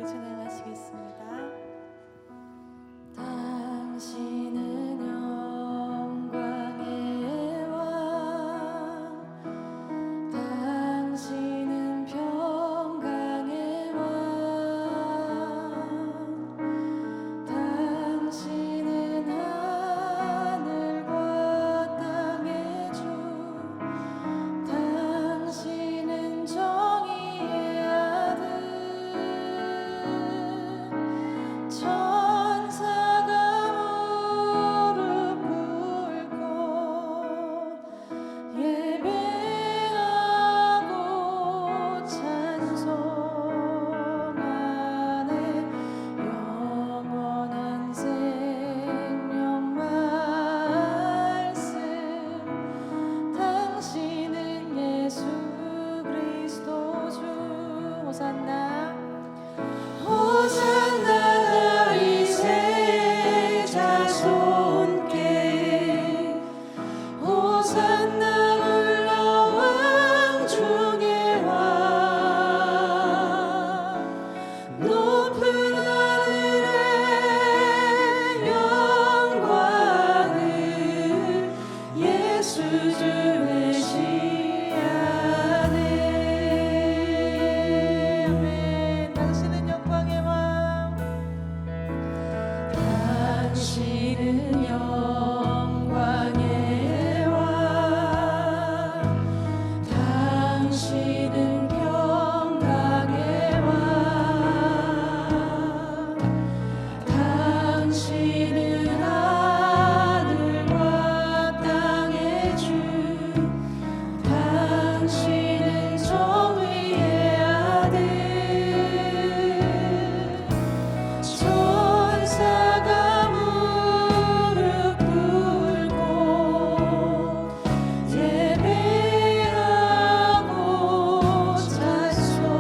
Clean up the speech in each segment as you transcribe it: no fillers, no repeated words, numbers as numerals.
찬양하시겠습니다. 당신은 영광의 왕, 당신은 평강의 왕, 당신은 하늘과 땅의 주, 당신은 정의의 아들, 천사가 무릎 꿇고 예배하고 찬송하네. 영원한 생명 말씀, 당신은 예수 그리스도 주. 호산나 호산나 다윗의 자손께, 호산나 올라왕 중의 왕, 높은 하늘의 영광을 예수 주 메시아네. 아멘. 당신은 영광의 왕, 당신은 영광의 왕, 당신은 평강의 왕, 당신은 하늘과 땅의 주, 당신은 정의의 아들, 천사가 무릎 꿇고 예배하고 찬송하네.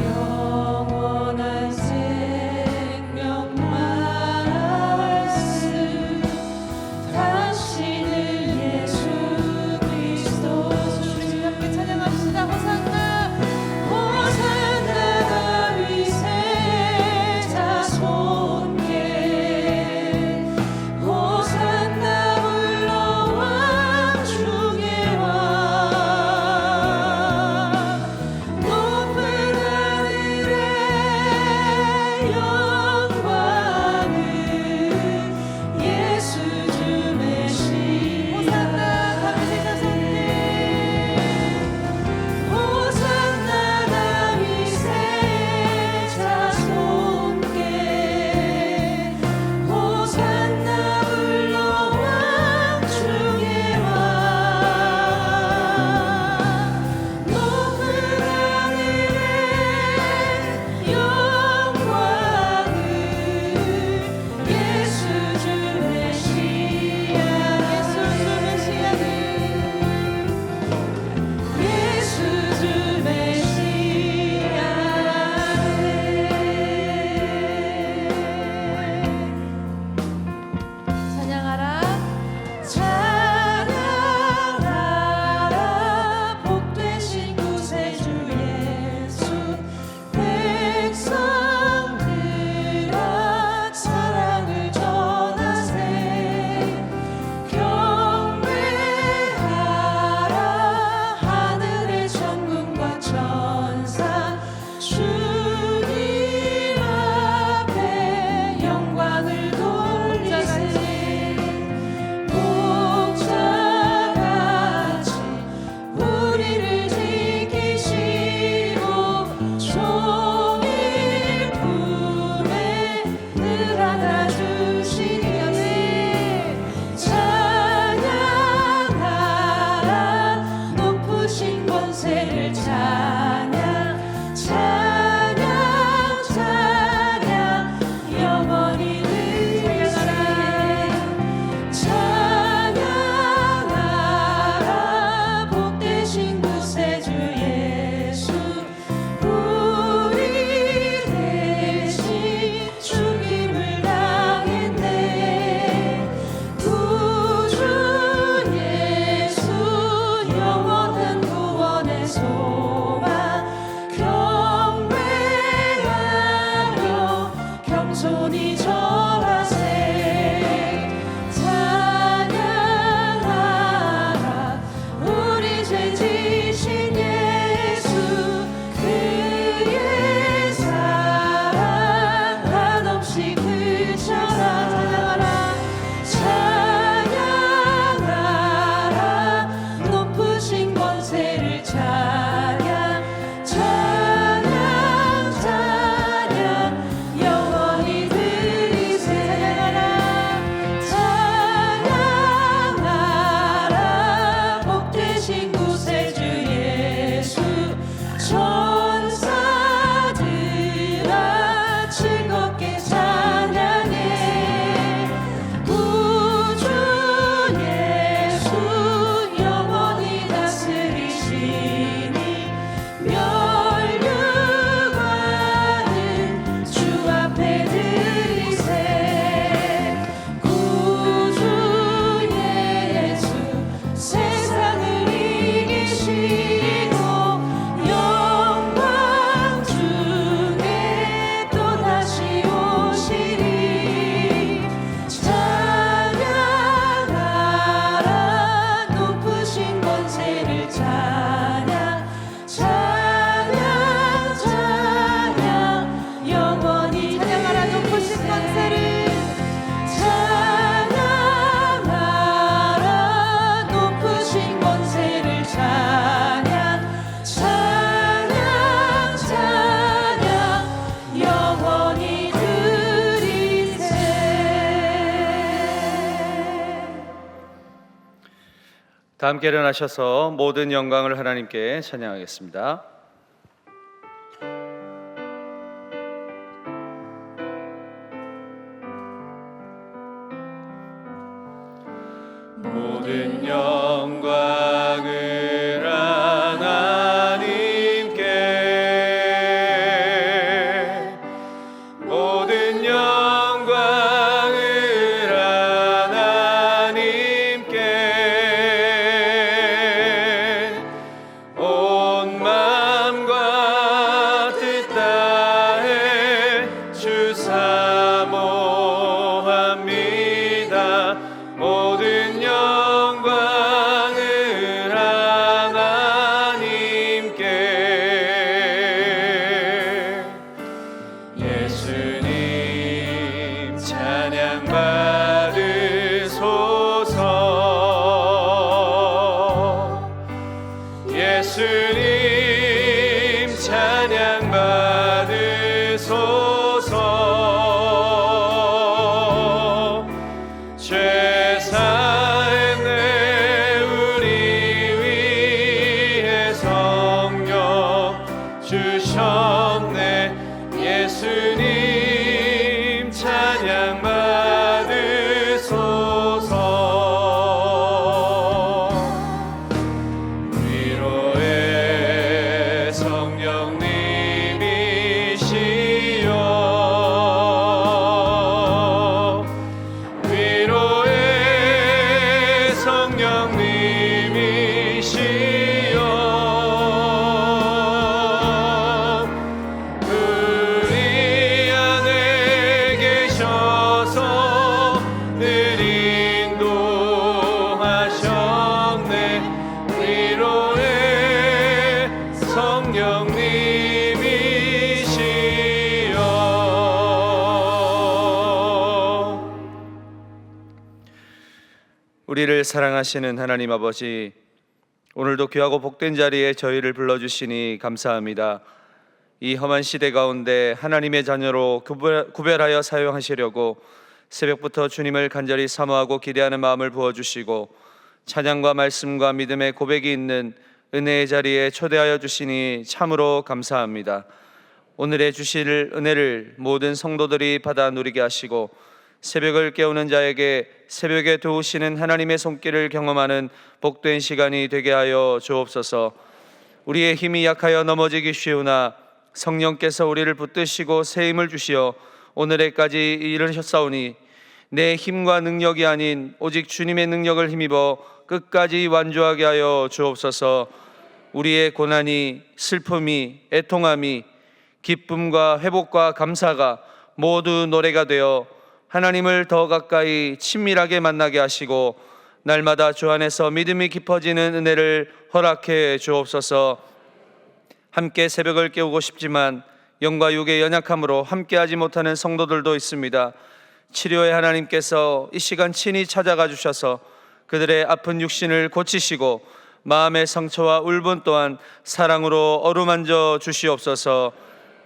영원한 생명 말씀, 당신은 예수 그리스도 주. 함께 찬양합시다. 호산나 호산나 다윗의 자손께, 호산나 올라왕 중의 왕, 높은 하늘의 영광을 예수 주 메시. 호산나 다윗의 자손께, 호산나 다윗의 자손께, 호산나 올라왕 중의 왕, 높은 하늘의 영광을 예수 주 메시아. 예수 주 메시아네. 예수 주 메시아네. 찬양하라 찬양하라 복되신 구세주 예수. 백성들아 사랑을 전하세. 경배하라 하늘의 천군과 천사, 주님 앞에 영광을 돌리세. 목자같이 우리를 지키시고 종일 품에 늘 안아주시니. 찬양하라 높으신 권세를 찬양, 찬양 찬양 영원히 늘 찬양하라 복되신 구세주 예수. 우리 대신 죽임을 당했네. 구주 예수 영원한 구원의 소망, 다 함께 일어나셔서 모든 영광을 하나님께 찬양하겠습니다. 모든 영광을 하나님께, 모든 영광을 하나님께, 온 마음과 뜻 다해 주 사모합니다. 모든 영광을 하나님께. 예수님 찬양 받으소서. 예수님 찬양 받으소서. 죄 사했네 우리 위해 성령 주셨네. 예수님 찬양 받으소서. 위로의 성령님이시여, 위로의 성령님이시여, 우리 안에 계셔서 늘 인도하셨네. 위로의 성령님이시여. 우리를 사랑하시는 하나님 아버지, 오늘도 귀하고 복된 자리에 저희를 불러주시니 감사합니다. 이 험한 시대 가운데 하나님의 자녀로 구별하여 사용하시려고 새벽부터 주님을 간절히 사모하고 기대하는 마음을 부어주시고 찬양과 말씀과 믿음의 고백이 있는 은혜의 자리에 초대하여 주시니 참으로 감사합니다. 오늘의 주실 은혜를 모든 성도들이 받아 누리게 하시고 새벽을 깨우는 자에게 새벽에 도우시는 하나님의 손길을 경험하는 복된 시간이 되게 하여 주옵소서. 우리의 힘이 약하여 넘어지기 쉬우나 성령께서 우리를 붙드시고 새 힘을 주시어 오늘에까지 이르셨사오니 내 힘과 능력이 아닌 오직 주님의 능력을 힘입어 끝까지 완주하게 하여 주옵소서. 우리의 고난이, 슬픔이, 애통함이, 기쁨과 회복과 감사가 모두 노래가 되어 하나님을 더 가까이 친밀하게 만나게 하시고 날마다 주 안에서 믿음이 깊어지는 은혜를 허락해 주옵소서. 함께 새벽을 깨우고 싶지만 영과 육의 연약함으로 함께하지 못하는 성도들도 있습니다. 치료의 하나님께서 이 시간 친히 찾아가 주셔서 그들의 아픈 육신을 고치시고 마음의 상처와 울분 또한 사랑으로 어루만져 주시옵소서.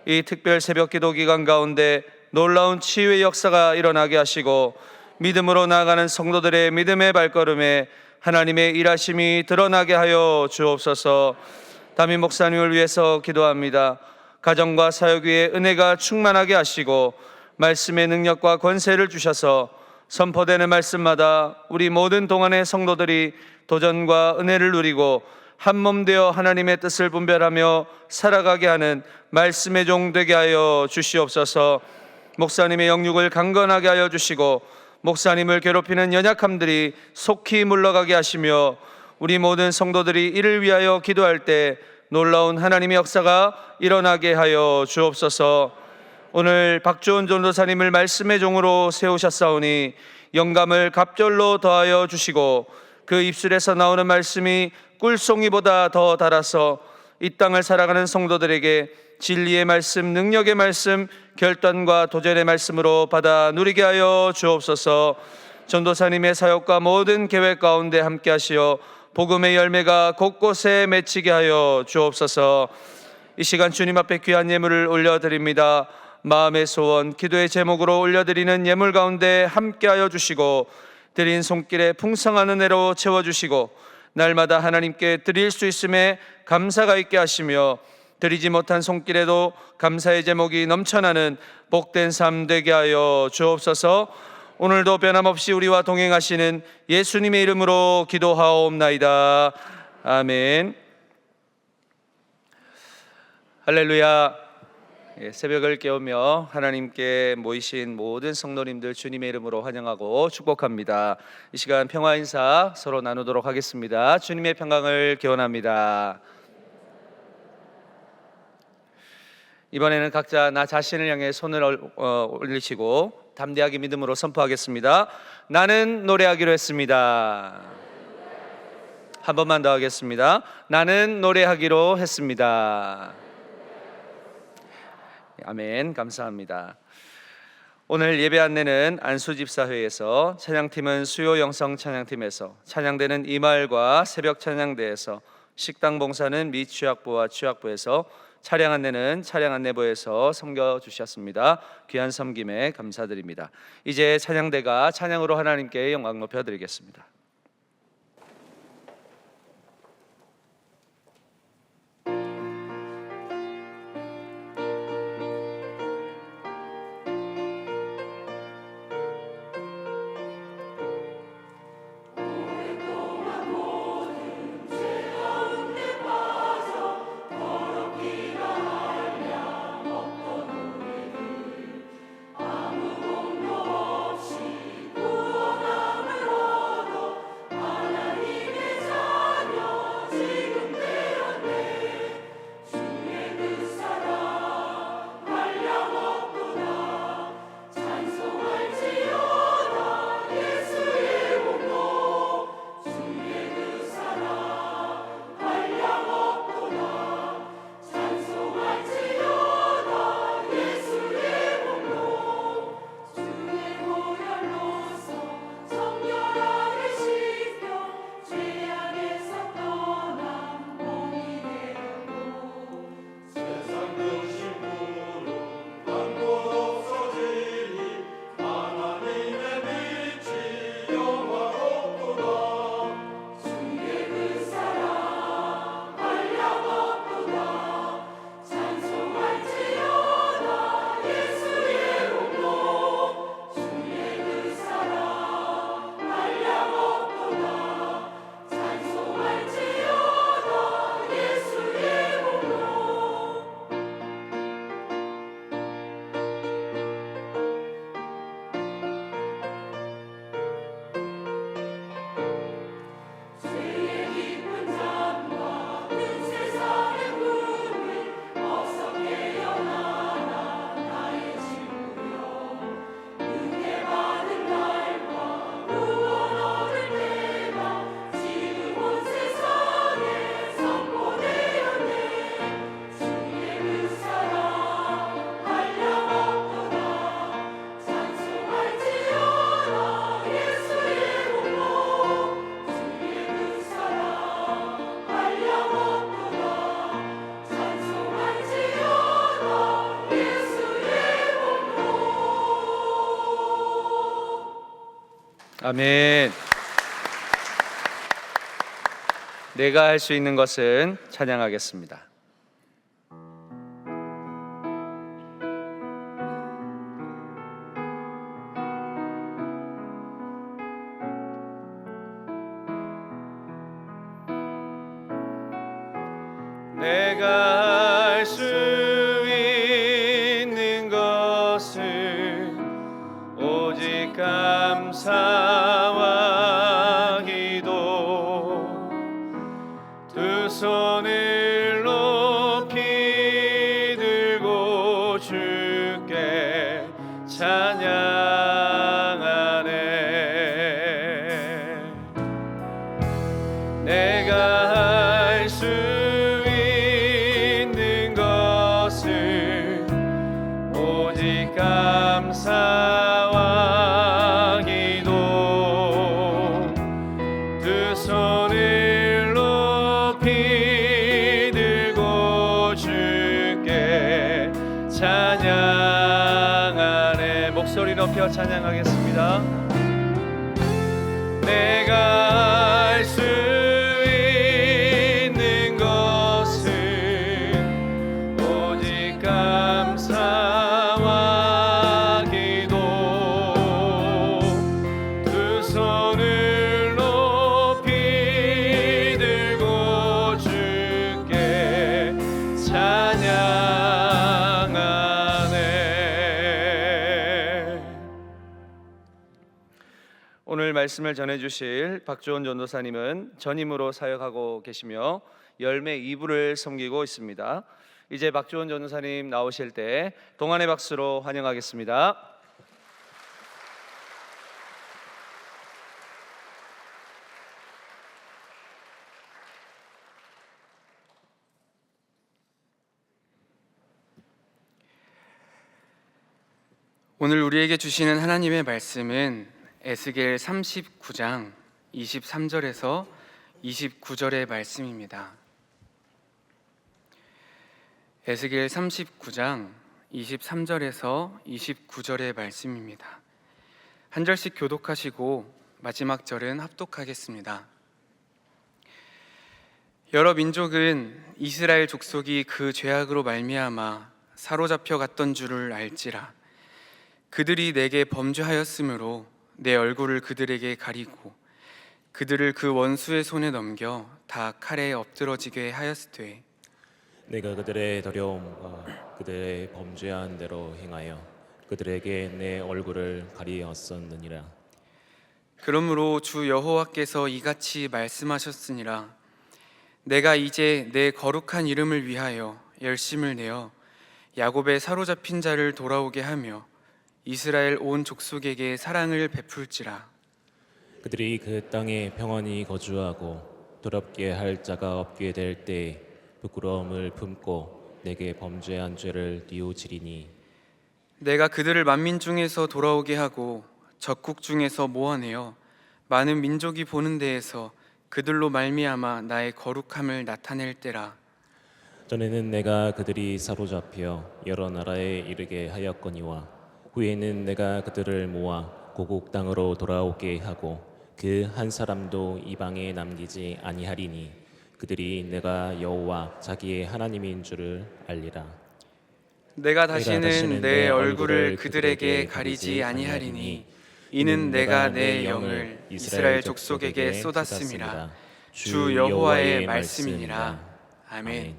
이 특별 새벽 기도 기간 가운데 놀라운 치유의 역사가 일어나게 하시고 믿음으로 나아가는 성도들의 믿음의 발걸음에 하나님의 일하심이 드러나게 하여 주옵소서. 담임 목사님을 위해서 기도합니다. 가정과 사역 위에 은혜가 충만하게 하시고 말씀의 능력과 권세를 주셔서 선포되는 말씀마다 우리 모든 동안의 성도들이 도전과 은혜를 누리고 한몸 되어 하나님의 뜻을 분별하며 살아가게 하는 말씀의 종 되게 하여 주시옵소서. 목사님의 영육을 강건하게 하여 주시고 목사님을 괴롭히는 연약함들이 속히 물러가게 하시며 우리 모든 성도들이 이를 위하여 기도할 때 놀라운 하나님의 역사가 일어나게 하여 주옵소서. 오늘 박주원 전도사님을 말씀의 종으로 세우셨사오니 영감을 갑절로 더하여 주시고 그 입술에서 나오는 말씀이 꿀송이보다 더 달아서 이 땅을 살아가는 성도들에게 진리의 말씀, 능력의 말씀, 결단과 도전의 말씀으로 받아 누리게 하여 주옵소서. 전도사님의 사역과 모든 계획 가운데 함께 하시어 복음의 열매가 곳곳에 맺히게 하여 주옵소서. 이 시간 주님 앞에 귀한 예물을 올려드립니다. 마음의 소원, 기도의 제목으로 올려드리는 예물 가운데 함께 하여 주시고 드린 손길에 풍성한 은혜로 채워주시고 날마다 하나님께 드릴 수 있음에 감사가 있게 하시며 드리지 못한 손길에도 감사의 제목이 넘쳐나는 복된 삶 되게 하여 주옵소서. 오늘도 변함없이 우리와 동행하시는 예수님의 이름으로 기도하옵나이다. 아멘. 할렐루야. 새벽을 깨우며 하나님께 모이신 모든 성도님들 주님의 이름으로 환영하고 축복합니다. 이 시간 평화 인사 서로 나누도록 하겠습니다. 주님의 평강을 기원합니다. 이번에는 각자 나 자신을 향해 손을 올리시고 담대하게 믿음으로 선포하겠습니다. 나는 노래하기로 했습니다. 한 번만 더 하겠습니다. 나는 노래하기로 했습니다. 아멘. 감사합니다. 오늘 예배 안내는 안수집사회에서, 찬양팀은 수요 영성 찬양팀에서, 찬양대는 이마을과 새벽 찬양대에서, 식당 봉사는 미취학부와 취학부에서, 차량 안내는 차량 안내부에서 섬겨주셨습니다. 귀한 섬김에 감사드립니다. 이제 찬양대가 찬양으로 하나님께 영광 높여드리겠습니다. 아멘. 내가 할 수 있는 것은 찬양하겠습니다. 내가 할 수 있는 것은 오직 감사와 기도, 두 손을 높이 들고 주께 찬양하네. 내가 할 수 있는 것은 오직 감사와 기도, 두 손을 높이 들고 주께 찬양하네. 목소리 높여 찬양하겠습니다. 내가 할 수 말씀을 전해주실 박주원 전도사님은 전임으로 사역하고 계시며 열매 2부를 섬기고 있습니다. 이제 박주원 전도사님 나오실 때 동안의 박수로 환영하겠습니다. 오늘 우리에게 주시는 하나님의 말씀은 에스겔 39장 23절에서 29절의 말씀입니다. 에스겔 39장 23절에서 29절의 말씀입니다. 한 절씩 교독하시고 마지막 절은 합독하겠습니다. 여러 민족은 이스라엘 족속이 그 죄악으로 말미암아 사로잡혀 갔던 줄을 알지라. 그들이 내게 범죄하였으므로 내 얼굴을 그들에게 가리고 그들을 그 원수의 손에 넘겨 다 칼에 엎드러지게 하였으되 내가 그들의 더러움과 그들의 범죄한 대로 행하여 그들에게 내 얼굴을 가리었었느니라. 그러므로 주 여호와께서 이같이 말씀하셨으니라. 내가 이제 내 거룩한 이름을 위하여 열심을 내어 야곱의 사로잡힌 자를 돌아오게 하며 이스라엘 온 족속에게 사랑을 베풀지라. 그들이 그 땅에 평안히 거주하고 더럽게 할 자가 없게 될 때에 부끄러움을 품고 내게 범죄한 죄를 뉘우치리니 내가 그들을 만민 중에서 돌아오게 하고 적국 중에서 모아내어 많은 민족이 보는 데에서 그들로 말미암아 나의 거룩함을 나타낼 때라. 전에는 내가 그들이 사로잡혀 여러 나라에 이르게 하였거니와 후에는 내가 그들을 모아 고국 땅으로 돌아오게 하고 그 한 사람도 이방에 남기지 아니하리니 그들이 내가 여호와 자기의 하나님인 줄을 알리라. 내가 다시는 내 얼굴을 그들에게 가리지 아니하리니 이는 내가 내 영을 이스라엘 족속에게 쏟았음이라. 주 여호와의 말씀이니라. 아멘.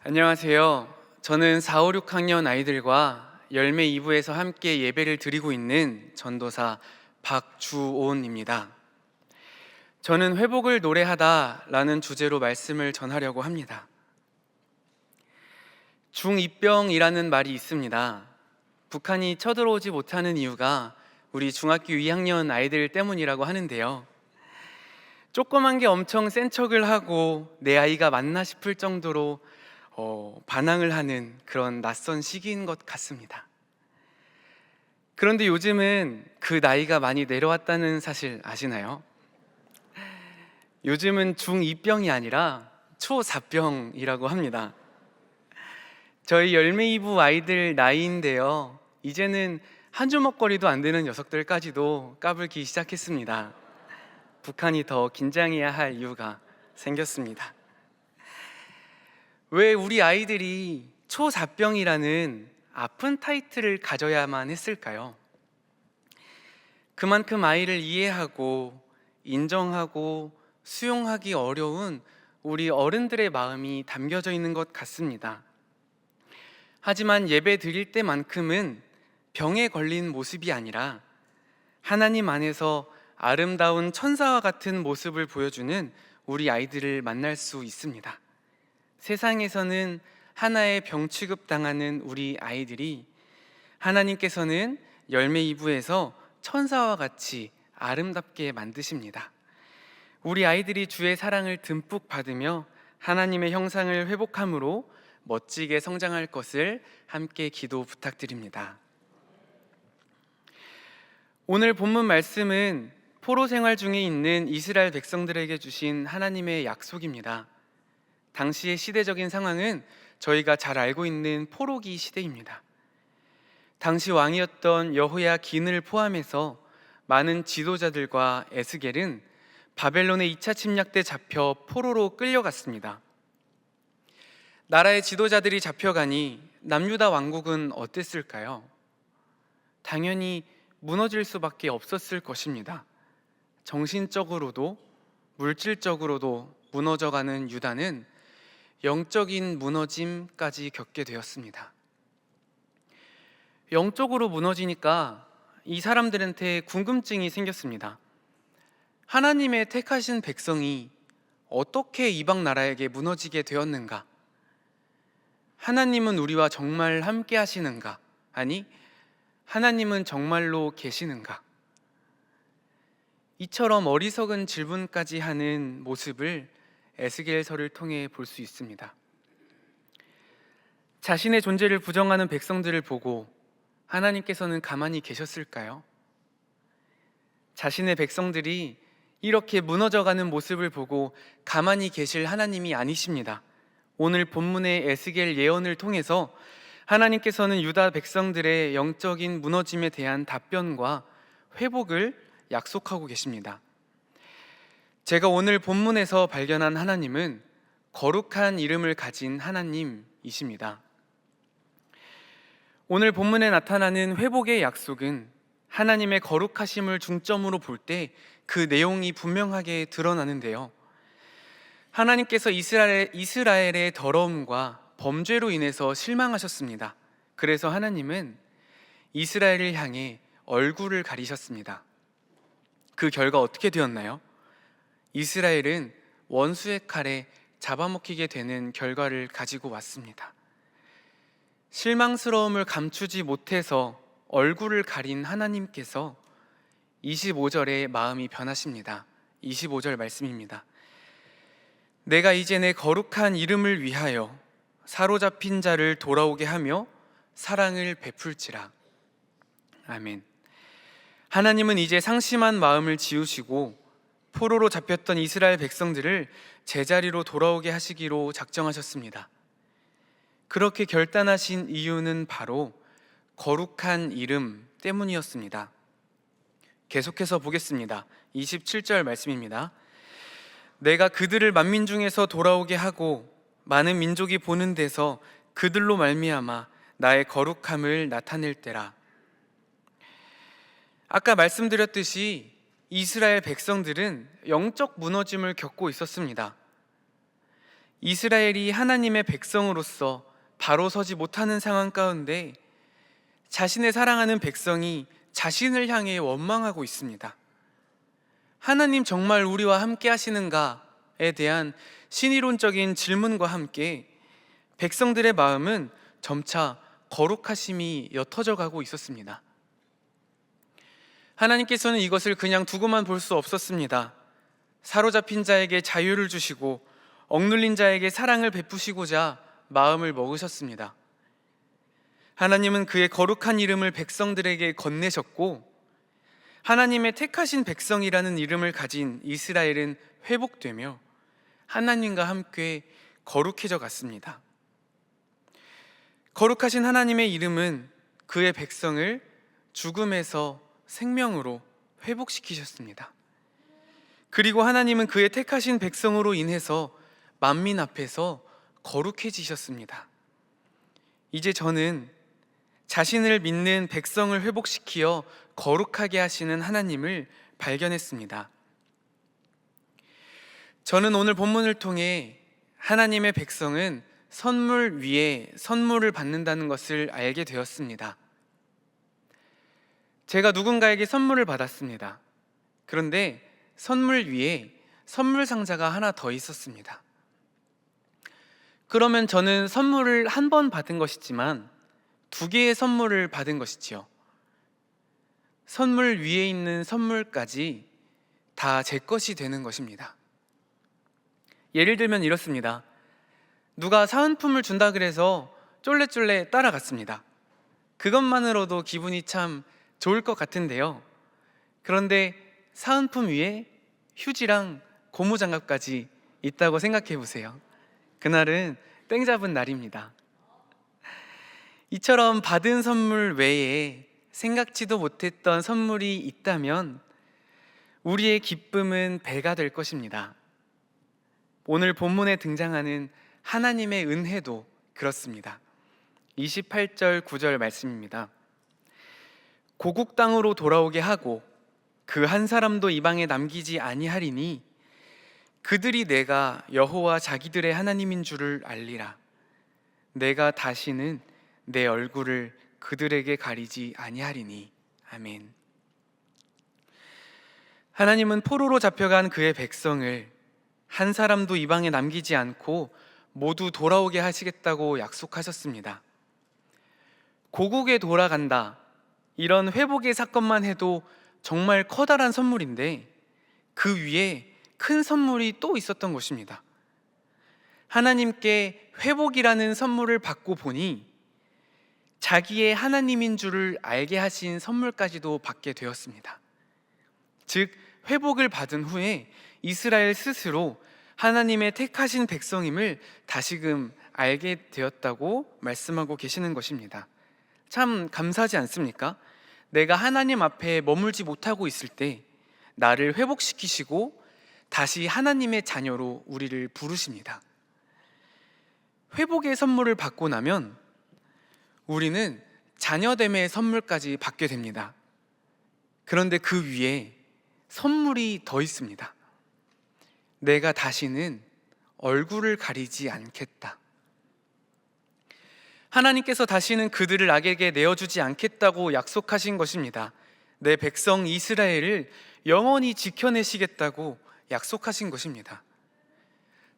안녕하세요. 저는 4, 5, 6학년 아이들과 열매 2부에서 함께 예배를 드리고 있는 전도사 박주온입니다. 저는 회복을 노래하다라는 주제로 말씀을 전하려고 합니다. 중2병이라는 말이 있습니다. 북한이 쳐들어오지 못하는 이유가 우리 중학교 2학년 아이들 때문이라고 하는데요. 조그만 게 엄청 센 척을 하고 내 아이가 맞나 싶을 정도로 반항을 하는 그런 낯선 시기인 것 같습니다. 그런데 요즘은 그 나이가 많이 내려왔다는 사실 아시나요? 요즘은 중2병이 아니라 초4병이라고 합니다. 저희 열매 2부 아이들 나이인데요, 이제는 한 주먹거리도 안 되는 녀석들까지도 까불기 시작했습니다. 북한이 더 긴장해야 할 이유가 생겼습니다. 왜 우리 아이들이 초4병이라는 아픈 타이틀을 가져야만 했을까요? 그만큼 아이를 이해하고 인정하고 수용하기 어려운 우리 어른들의 마음이 담겨져 있는 것 같습니다. 하지만 예배 드릴 때만큼은 병에 걸린 모습이 아니라 하나님 안에서 아름다운 천사와 같은 모습을 보여주는 우리 아이들을 만날 수 있습니다. 세상에서는 하나의 병 취급당하는 우리 아이들이 하나님께서는 열매 2부에서 천사와 같이 아름답게 만드십니다. 우리 아이들이 주의 사랑을 듬뿍 받으며 하나님의 형상을 회복함으로 멋지게 성장할 것을 함께 기도 부탁드립니다. 오늘 본문 말씀은 포로 생활 중에 있는 이스라엘 백성들에게 주신 하나님의 약속입니다. 당시의 시대적인 상황은 저희가 잘 알고 있는 포로기 시대입니다. 당시 왕이었던 여호야긴을 포함해서 많은 지도자들과 에스겔은 바벨론의 2차 침략 때 잡혀 포로로 끌려갔습니다. 나라의 지도자들이 잡혀가니 남유다 왕국은 어땠을까요? 당연히 무너질 수밖에 없었을 것입니다. 정신적으로도 물질적으로도 무너져가는 유다는 영적인 무너짐까지 겪게 되었습니다. 영적으로 무너지니까 이 사람들한테 궁금증이 생겼습니다. 하나님의 택하신 백성이 어떻게 이방 나라에게 무너지게 되었는가? 하나님은 우리와 정말 함께 하시는가? 아니, 하나님은 정말로 계시는가? 이처럼 어리석은 질문까지 하는 모습을 에스겔서를 통해 볼 수 있습니다. 자신의 존재를 부정하는 백성들을 보고 하나님께서는 가만히 계셨을까요? 자신의 백성들이 이렇게 무너져가는 모습을 보고 가만히 계실 하나님이 아니십니다. 오늘 본문의 에스겔 예언을 통해서 하나님께서는 유다 백성들의 영적인 무너짐에 대한 답변과 회복을 약속하고 계십니다. 제가 오늘 본문에서 발견한 하나님은 거룩한 이름을 가진 하나님이십니다. 오늘 본문에 나타나는 회복의 약속은 하나님의 거룩하심을 중점으로 볼 때 그 내용이 분명하게 드러나는데요. 하나님께서 이스라엘의 더러움과 범죄로 인해서 실망하셨습니다. 그래서 하나님은 이스라엘을 향해 얼굴을 가리셨습니다. 그 결과 어떻게 되었나요? 이스라엘은 원수의 칼에 잡아먹히게 되는 결과를 가지고 왔습니다. 실망스러움을 감추지 못해서 얼굴을 가린 하나님께서 25절에 마음이 변하십니다. 25절 말씀입니다. 내가 이제 내 거룩한 이름을 위하여 사로잡힌 자를 돌아오게 하며 사랑을 베풀지라. 아멘. 하나님은 이제 상심한 마음을 지우시고 포로로 잡혔던 이스라엘 백성들을 제자리로 돌아오게 하시기로 작정하셨습니다. 그렇게 결단하신 이유는 바로 거룩한 이름 때문이었습니다. 계속해서 보겠습니다. 27절 말씀입니다. 내가 그들을 만민 중에서 돌아오게 하고 많은 민족이 보는 데서 그들로 말미암아 나의 거룩함을 나타낼 때라. 아까 말씀드렸듯이 이스라엘 백성들은 영적 무너짐을 겪고 있었습니다. 이스라엘이 하나님의 백성으로서 바로 서지 못하는 상황 가운데 자신의 사랑하는 백성이 자신을 향해 원망하고 있습니다. 하나님 정말 우리와 함께 하시는가에 대한 신이론적인 질문과 함께 백성들의 마음은 점차 거룩하심이 옅어져 가고 있었습니다. 하나님께서는 이것을 그냥 두고만 볼 수 없었습니다. 사로잡힌 자에게 자유를 주시고 억눌린 자에게 사랑을 베푸시고자 마음을 먹으셨습니다. 하나님은 그의 거룩한 이름을 백성들에게 건네셨고 하나님의 택하신 백성이라는 이름을 가진 이스라엘은 회복되며 하나님과 함께 거룩해져 갔습니다. 거룩하신 하나님의 이름은 그의 백성을 죽음에서 생명으로 회복시키셨습니다. 그리고 하나님은 그의 택하신 백성으로 인해서 만민 앞에서 거룩해지셨습니다. 이제 저는 자신을 믿는 백성을 회복시키어 거룩하게 하시는 하나님을 발견했습니다. 저는 오늘 본문을 통해 하나님의 백성은 선물 위에 선물을 받는다는 것을 알게 되었습니다. 제가 누군가에게 선물을 받았습니다. 그런데 선물 위에 선물 상자가 하나 더 있었습니다. 그러면 저는 선물을 한 번 받은 것이지만 두 개의 선물을 받은 것이지요. 선물 위에 있는 선물까지 다 제 것이 되는 것입니다. 예를 들면 이렇습니다. 누가 사은품을 준다 그래서 쫄래쫄래 따라갔습니다. 그것만으로도 기분이 참 좋을 것 같은데요. 그런데 사은품 위에 휴지랑 고무장갑까지 있다고 생각해 보세요. 그날은 땡 잡은 날입니다. 이처럼 받은 선물 외에 생각지도 못했던 선물이 있다면 우리의 기쁨은 배가 될 것입니다. 오늘 본문에 등장하는 하나님의 은혜도 그렇습니다. 28절 9절 말씀입니다. 고국 땅으로 돌아오게 하고 그 한 사람도 이방에 남기지 아니하리니 그들이 내가 여호와 자기들의 하나님인 줄을 알리라. 내가 다시는 내 얼굴을 그들에게 가리지 아니하리니. 아멘. 하나님은 포로로 잡혀간 그의 백성을 한 사람도 이방에 남기지 않고 모두 돌아오게 하시겠다고 약속하셨습니다. 고국에 돌아간다, 이런 회복의 사건만 해도 정말 커다란 선물인데 그 위에 큰 선물이 또 있었던 것입니다. 하나님께 회복이라는 선물을 받고 보니 자기의 하나님인 줄을 알게 하신 선물까지도 받게 되었습니다. 즉, 회복을 받은 후에 이스라엘 스스로 하나님의 택하신 백성임을 다시금 알게 되었다고 말씀하고 계시는 것입니다. 참 감사하지 않습니까? 내가 하나님 앞에 머물지 못하고 있을 때 나를 회복시키시고 다시 하나님의 자녀로 우리를 부르십니다. 회복의 선물을 받고 나면 우리는 자녀됨의 선물까지 받게 됩니다. 그런데 그 위에 선물이 더 있습니다. 내가 다시는 얼굴을 가리지 않겠다. 하나님께서 다시는 그들을 악에게 내어주지 않겠다고 약속하신 것입니다. 내 백성 이스라엘을 영원히 지켜내시겠다고 약속하신 것입니다.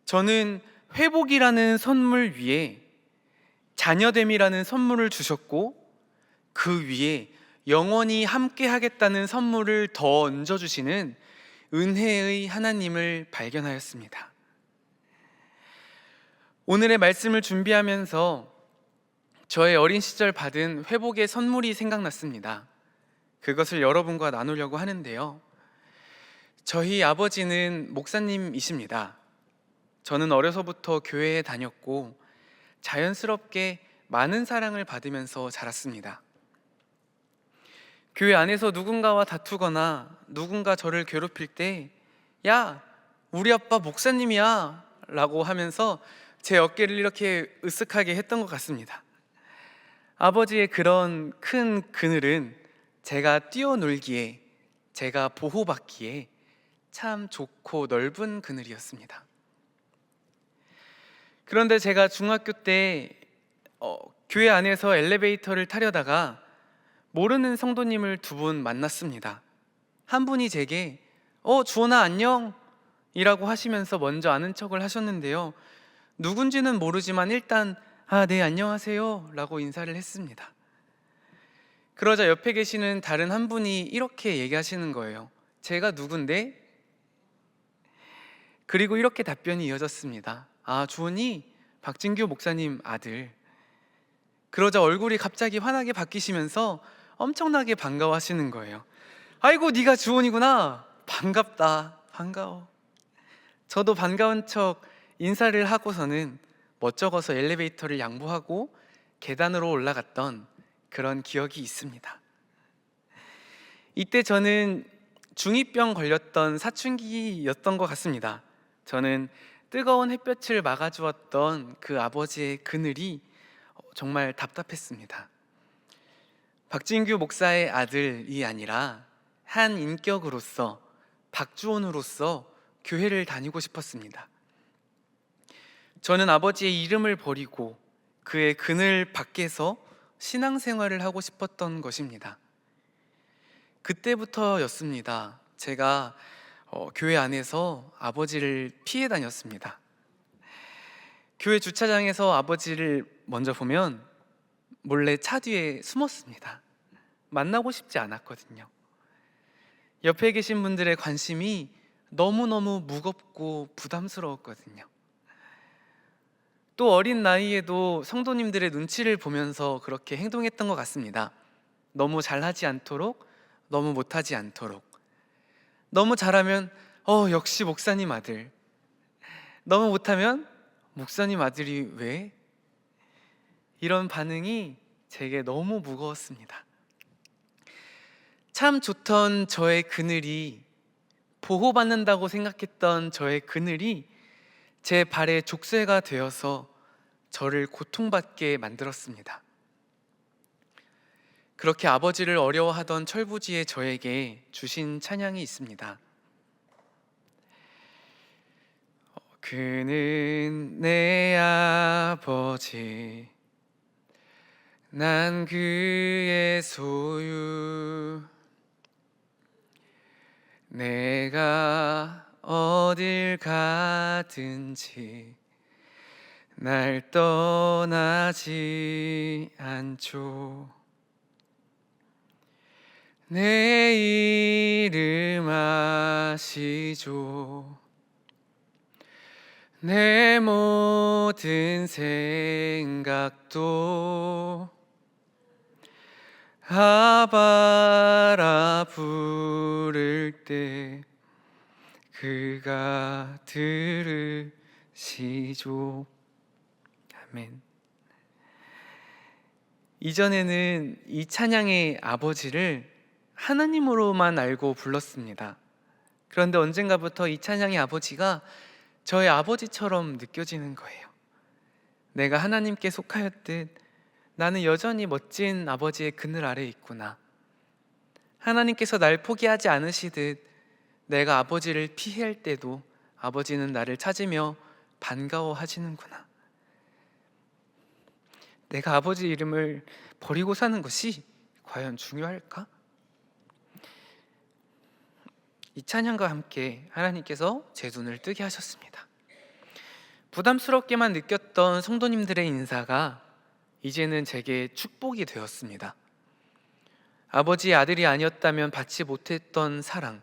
저는 회복이라는 선물 위에 자녀됨이라는 선물을 주셨고 그 위에 영원히 함께 하겠다는 선물을 더 얹어주시는 은혜의 하나님을 발견하였습니다. 오늘의 말씀을 준비하면서 저의 어린 시절 받은 회복의 선물이 생각났습니다. 그것을 여러분과 나누려고 하는데요. 저희 아버지는 목사님이십니다. 저는 어려서부터 교회에 다녔고 자연스럽게 많은 사랑을 받으면서 자랐습니다. 교회 안에서 누군가와 다투거나 누군가 저를 괴롭힐 때 야, 우리 아빠 목사님이야 라고 하면서 제 어깨를 이렇게 으쓱하게 했던 것 같습니다. 아버지의 그런 큰 그늘은 제가 뛰어놀기에, 제가 보호받기에 참 좋고 넓은 그늘이었습니다. 그런데 제가 중학교 때 교회 안에서 엘리베이터를 타려다가 모르는 성도님을 두 분 만났습니다. 한 분이 제게 주원아 안녕 이라고 하시면서 먼저 아는 척을 하셨는데요. 누군지는 모르지만 일단 네 안녕하세요 라고 인사를 했습니다. 그러자 옆에 계시는 다른 한 분이 이렇게 얘기하시는 거예요. 제가 누군데? 그리고 이렇게 답변이 이어졌습니다. 주원이 박진규 목사님 아들. 그러자 얼굴이 갑자기 환하게 바뀌시면서 엄청나게 반가워하시는 거예요. 아이고 네가 주원이구나. 반갑다. 반가워. 저도 반가운 척 인사를 하고서는 멋쩍어서 엘리베이터를 양보하고 계단으로 올라갔던 그런 기억이 있습니다. 이때 저는 중2병 걸렸던 사춘기였던 것 같습니다. 저는 뜨거운 햇볕을 막아주었던 그 아버지의 그늘이 정말 답답했습니다. 박진규 목사의 아들이 아니라 한 인격으로서 박주원으로서 교회를 다니고 싶었습니다. 저는 아버지의 이름을 버리고 그의 그늘 밖에서 신앙생활을 하고 싶었던 것입니다. 그때부터였습니다. 제가 교회 안에서 아버지를 피해 다녔습니다. 교회 주차장에서 아버지를 먼저 보면 몰래 차 뒤에 숨었습니다. 만나고 싶지 않았거든요. 옆에 계신 분들의 관심이 너무너무 무겁고 부담스러웠거든요. 또 어린 나이에도 성도님들의 눈치를 보면서 그렇게 행동했던 것 같습니다. 너무 잘하지 않도록, 너무 못하지 않도록. 너무 잘하면 역시 목사님 아들. 너무 못하면 목사님 아들이 왜? 이런 반응이 제게 너무 무거웠습니다. 참 좋던 저의 그늘이, 보호받는다고 생각했던 저의 그늘이 제 발에 족쇄가 되어서 저를 고통받게 만들었습니다. 그렇게 아버지를 어려워하던 철부지의 저에게 주신 찬양이 있습니다. 그는 내 아버지, 난 그의 소유. 내가 어딜 가든지 날 떠나지 않죠. 내 이름 아시죠. 내 모든 생각도 아바라 부를 때 그가 들으시죠. 아멘. 이전에는 이 찬양의 아버지를 하나님으로만 알고 불렀습니다. 그런데 언젠가부터 이 찬양의 아버지가 저의 아버지처럼 느껴지는 거예요. 내가 하나님께 속하였듯 나는 여전히 멋진 아버지의 그늘 아래에 있구나. 하나님께서 날 포기하지 않으시듯 내가 아버지를 피할 때도 아버지는 나를 찾으며 반가워하시는구나. 내가 아버지 이름을 버리고 사는 것이 과연 중요할까? 이 찬양과 함께 하나님께서 제 눈을 뜨게 하셨습니다. 부담스럽게만 느꼈던 성도님들의 인사가 이제는 제게 축복이 되었습니다. 아버지의 아들이 아니었다면 받지 못했던 사랑,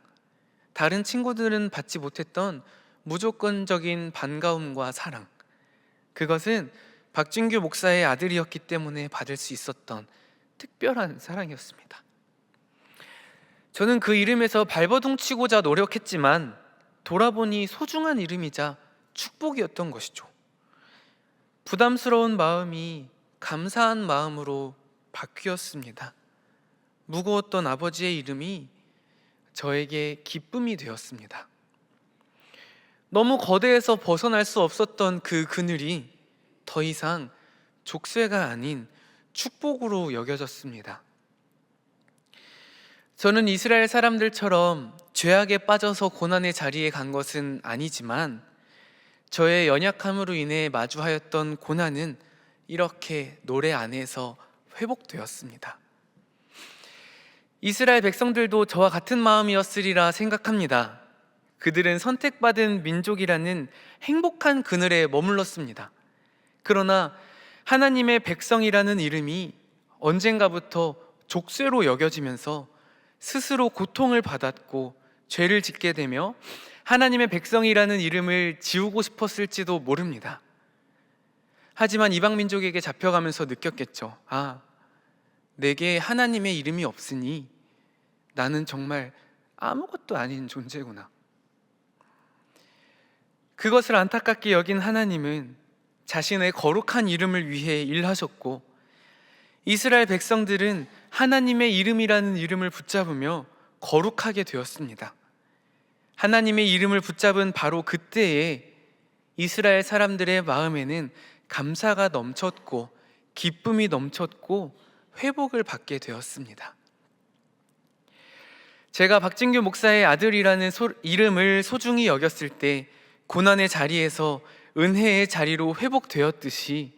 다른 친구들은 받지 못했던 무조건적인 반가움과 사랑, 그것은 박진규 목사의 아들이었기 때문에 받을 수 있었던 특별한 사랑이었습니다. 저는 그 이름에서 발버둥 치고자 노력했지만 돌아보니 소중한 이름이자 축복이었던 것이죠. 부담스러운 마음이 감사한 마음으로 바뀌었습니다. 무거웠던 아버지의 이름이 저에게 기쁨이 되었습니다. 너무 거대해서 벗어날 수 없었던 그 그늘이 더 이상 족쇄가 아닌 축복으로 여겨졌습니다. 저는 이스라엘 사람들처럼 죄악에 빠져서 고난의 자리에 간 것은 아니지만 저의 연약함으로 인해 마주하였던 고난은 이렇게 노래 안에서 회복되었습니다. 이스라엘 백성들도 저와 같은 마음이었으리라 생각합니다. 그들은 선택받은 민족이라는 행복한 그늘에 머물렀습니다. 그러나 하나님의 백성이라는 이름이 언젠가부터 족쇄로 여겨지면서 스스로 고통을 받았고 죄를 짓게 되며 하나님의 백성이라는 이름을 지우고 싶었을지도 모릅니다. 하지만 이방 민족에게 잡혀가면서 느꼈겠죠. 아, 내게 하나님의 이름이 없으니 나는 정말 아무것도 아닌 존재구나. 그것을 안타깝게 여긴 하나님은 자신의 거룩한 이름을 위해 일하셨고, 이스라엘 백성들은 하나님의 이름이라는 이름을 붙잡으며 거룩하게 되었습니다. 하나님의 이름을 붙잡은 바로 그때에 이스라엘 사람들의 마음에는 감사가 넘쳤고 기쁨이 넘쳤고 회복을 받게 되었습니다. 제가 박진규 목사의 아들이라는 이름을 소중히 여겼을 때 고난의 자리에서 은혜의 자리로 회복되었듯이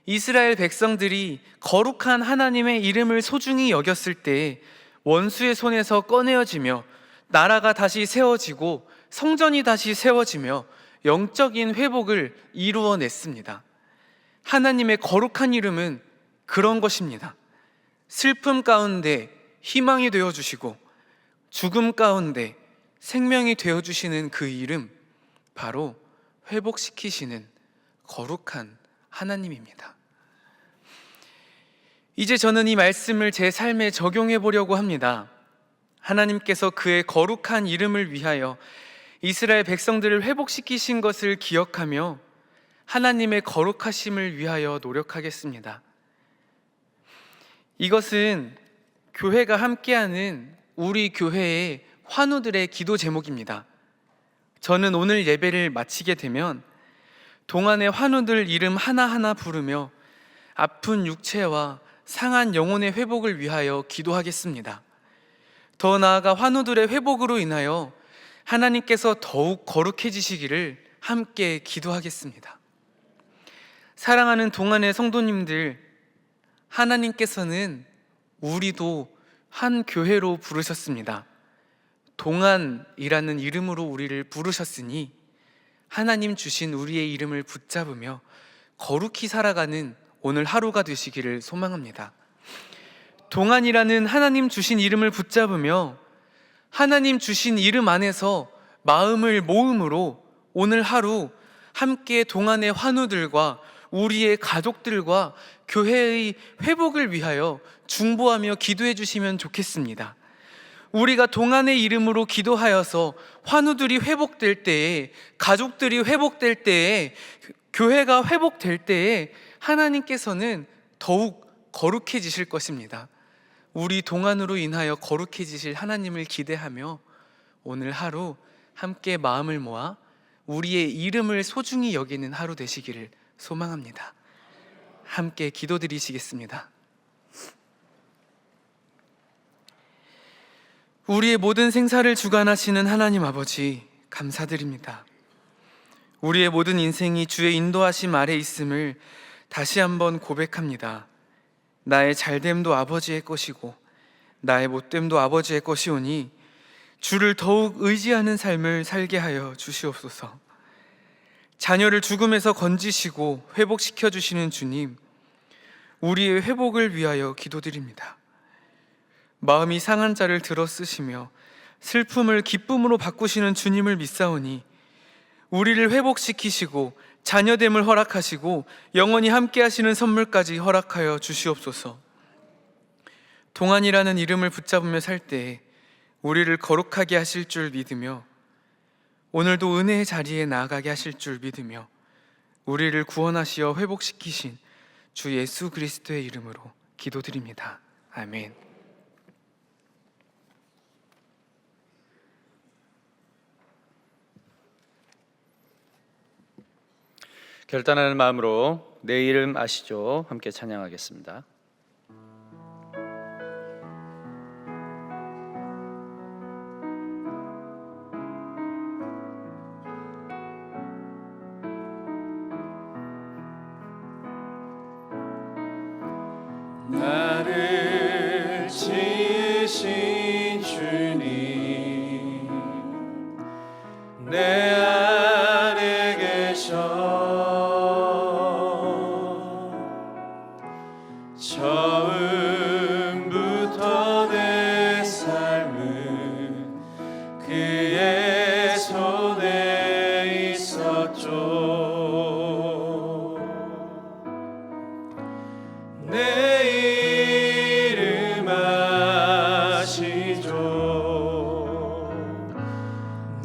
이스라엘 백성들이 거룩한 하나님의 이름을 소중히 여겼을 때 원수의 손에서 꺼내어지며 나라가 다시 세워지고 성전이 다시 세워지며 영적인 회복을 이루어냈습니다. 하나님의 거룩한 이름은 그런 것입니다. 슬픔 가운데 희망이 되어주시고 죽음 가운데 생명이 되어주시는 그 이름, 바로 회복시키시는 거룩한 하나님입니다. 이제 저는 이 말씀을 제 삶에 적용해 보려고 합니다. 하나님께서 그의 거룩한 이름을 위하여 이스라엘 백성들을 회복시키신 것을 기억하며 하나님의 거룩하심을 위하여 노력하겠습니다. 이것은 교회가 함께하는 우리 교회의 환우들의 기도 제목입니다. 저는 오늘 예배를 마치게 되면 동안의 환우들 이름 하나하나 부르며 아픈 육체와 상한 영혼의 회복을 위하여 기도하겠습니다. 더 나아가 환우들의 회복으로 인하여 하나님께서 더욱 거룩해지시기를 함께 기도하겠습니다. 사랑하는 동안의 성도님들, 하나님께서는 우리도 한 교회로 부르셨습니다. 동안이라는 이름으로 우리를 부르셨으니 하나님 주신 우리의 이름을 붙잡으며 거룩히 살아가는 오늘 하루가 되시기를 소망합니다. 동안이라는 하나님 주신 이름을 붙잡으며 하나님 주신 이름 안에서 마음을 모음으로 오늘 하루 함께 동안의 환우들과 우리의 가족들과 교회의 회복을 위하여 중보하며 기도해 주시면 좋겠습니다. 우리가 동안의 이름으로 기도하여서 환우들이 회복될 때에, 가족들이 회복될 때에, 교회가 회복될 때에 하나님께서는 더욱 거룩해지실 것입니다. 우리 동안으로 인하여 거룩해지실 하나님을 기대하며 오늘 하루 함께 마음을 모아 우리의 이름을 소중히 여기는 하루 되시기를 소망합니다. 함께 기도드리시겠습니다. 우리의 모든 생사를 주관하시는 하나님 아버지, 감사드립니다. 우리의 모든 인생이 주의 인도하심 아래 있음을 다시 한번 고백합니다. 나의 잘됨도 아버지의 것이고 나의 못됨도 아버지의 것이오니 주를 더욱 의지하는 삶을 살게 하여 주시옵소서. 자녀를 죽음에서 건지시고 회복시켜 주시는 주님, 우리의 회복을 위하여 기도드립니다. 마음이 상한 자를 들어 쓰시며 슬픔을 기쁨으로 바꾸시는 주님을 믿사오니 우리를 회복시키시고 자녀됨을 허락하시고 영원히 함께 하시는 선물까지 허락하여 주시옵소서. 동안이라는 이름을 붙잡으며 살 때에 우리를 거룩하게 하실 줄 믿으며 오늘도 은혜의 자리에 나아가게 하실 줄 믿으며 우리를 구원하시어 회복시키신 주 예수 그리스도의 이름으로 기도드립니다. 아멘. 결단하는 마음으로 내 이름 아시죠? 함께 찬양하겠습니다. 나를 지으신 주님, 내 안에 계셔. 처음부터 내 삶은 그의 손에 있었죠. 내 이름 아시죠.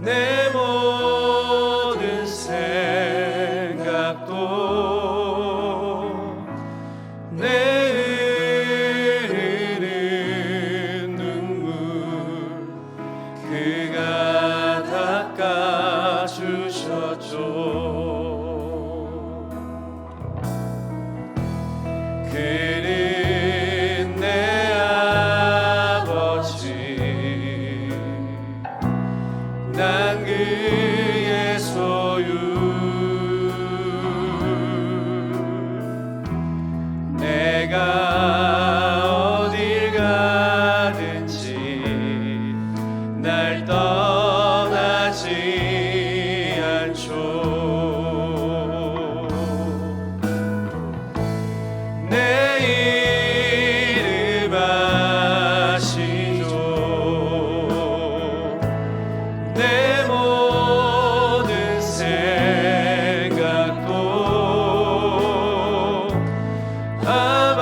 내 모든 생각도 내 흐르는 눈물 그가 닦아주셨죠. 그는 내 아버지, 난 그의 소유. 내가 어딜 가든지 날 떠나지 않죠. 내 이름 아시죠. 내 모든 생각도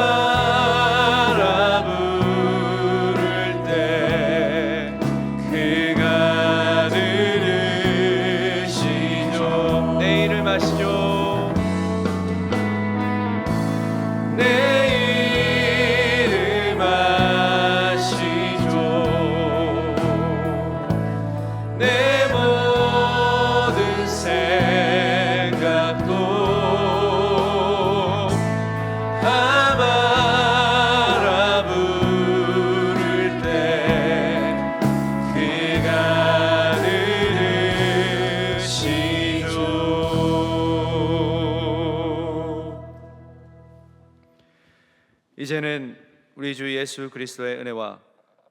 아바라 부를 때 그가 들으시죠. 내 이름 아시죠. 내 이름 아시죠. 내 모든 생각도 아바라 부를 때 그가 들으시죠. 이제는 우리 주 예수 그리스도의 은혜와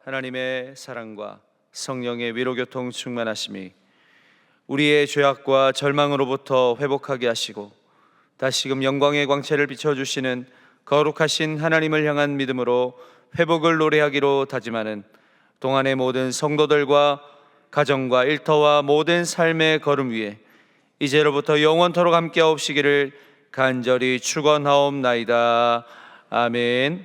하나님의 사랑과 성령의 위로교통 충만하심이 우리의 죄악과 절망으로부터 회복하게 하시고 다시금 영광의 광채를 비춰주시는 거룩하신 하나님을 향한 믿음으로 회복을 노래하기로 다짐하는 동안의 모든 성도들과 가정과 일터와 모든 삶의 걸음 위에 이제로부터 영원토록 함께하옵시기를 간절히 축원하옵나이다. 아멘.